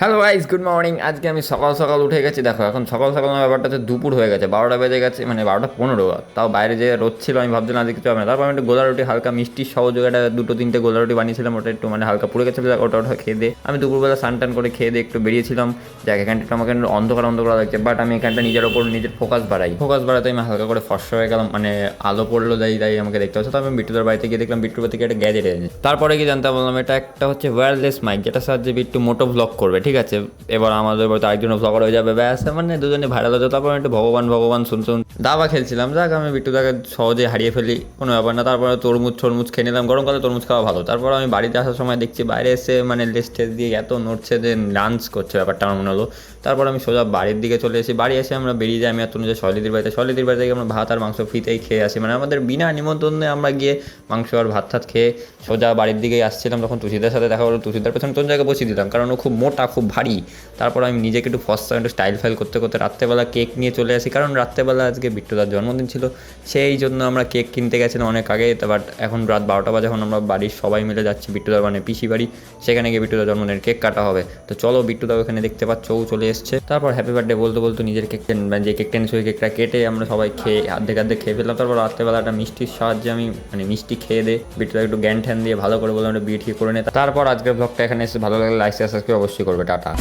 Hello guys, good morning. আজকে আমি সকাল সকাল উঠে গেছি। দেখো এখন সকাল সকাল আমার ব্যাপারটা হচ্ছে দুপুর হয়ে গেছে, 12টা বেজে গেছে, মানে 12টা 15। তাও বাইরে যে রোদ ছিল আমি ভাবছিলাম আজকে কিছু হবে না। তারপর আমি একটু গোলা রুটি হালকা মিষ্টি সহযোগে একটা দুটো তিনটে গোলা রুটি বানিয়েছিলাম, ওটা একটু মানে হালকা পুড়ে গেছিলো, ওটা খেয়ে দিয়ে আমি দুপুরবেলা স্নান টান করে খেয়ে দিয়ে একটু বেরিয়েছিলাম। যাক এখানটা একটু আমাকে একটু অন্ধকার অন্ধকার লাগছে, বাট আমি এখানটা নিজের ওপর নিজের ফোকাস বাড়াতে আমি হালকা করে ফর্সা হয়ে গেলাম, মানে আলো পড়লো তাই আমাকে দেখতে হচ্ছে। তো আমি বিট্টুদের বাড়িতে গিয়ে দেখলাম বিট্টুর থেকে একটা গ্যাজেট এনেছে। তারপরে কি জানতে পারলাম এটা একটা হচ্ছে ওয়্যারলেস মাইক, যেটা সাহায্যে বিট্টু মোটো ব্লগ করবে। ঠিক আছে, এবার আমাদের বাড়িতে আরেকজন ব্লগার হয়ে যাবে, ব্যাস মানে দুজনে ভাইরাল হচ্ছে। তারপর একটু ভগবান ভগবান শুনছুন দাবা খেলছিলাম। যাক আমি বিট্টুদাকে সহজে হারিয়ে ফেলি, কোনো ব্যাপার না। তারপরে তরমুজ খেয়ে নিলাম, গরমকালে তরমুজ খাওয়া ভালো। তারপর আমি বাড়িতে আসার সময় দেখছি বাইরে এসে মানে লেস টেস দিয়ে এত নড়ছে যে ডান্স করছে, ব্যাপারটা আমার মনে হলো। তারপর আমি সোজা বাড়ির দিকে চলে এসেছি। বাড়ি এসে আমরা বেরিয়ে যাই, আমি আর তনুজা শৈলীদির বাড়ি থেকে আমরা ভাত আর মাংস ফ্রিতেই খেয়ে আসি, মানে আমাদের বিনা নিমন্ত্রণে আমরা গিয়ে মাংস আর ভাত টাত খেয়ে সোজা বাড়ির দিকেই আসছিলাম। তখন তুষিদার সাথে দেখা হলো, তুষিদার পেছনে তনুজাকে বসিয়ে দিলাম, কারণ ও খুব মোটা খুব ভারী। তারপর আমি নিজেকে একটু ফর্সা একটু স্টাইল ফাইল করতে করতে রাত্রেবেলা কেক নিয়ে চলে আসি, কারণ রাত্রেবেলা আজকে বিট্টুদার জন্মদিন ছিল, সেই জন্য আমরা কেক কিনতে গেছিলাম অনেক আগে। বাট এখন রাত 12টা বাজে, এখন আমরা বাড়ির সবাই মিলে যাচ্ছি বিট্টুদার মানে পিসি বাড়ি, সেখানে গিয়ে বিট্টুদার জন্মদিনের কেক কাটা হবে। তো চলো, বিট্টুদাও এখানে দেখতে পাচ্ছ ও চলে এসছে। তারপর হ্যাপি বার্থডে বলতে বলতে নিজের কেক যে কেকটা এনেছে ওই কেকটা কেটে আমরা সবাই খেয়ে আর্ধেক খেয়ে ফেললাম। তারপর রাত্রেবেলা একটা মিষ্টির সাহায্যে আমি মানে মিষ্টি খেয়ে দিয়ে বিট্টুদা একটু জ্ঞান ঠ্যান দিয়ে ভালো করে বললাম একটু বিয়ে ঠিক করে নে। তারপর আজকের ব্লগটা এখানে এসে ভালো লাগলে লাইক সাবস্ক্রাইব অবশ্যই করবে। টাটা।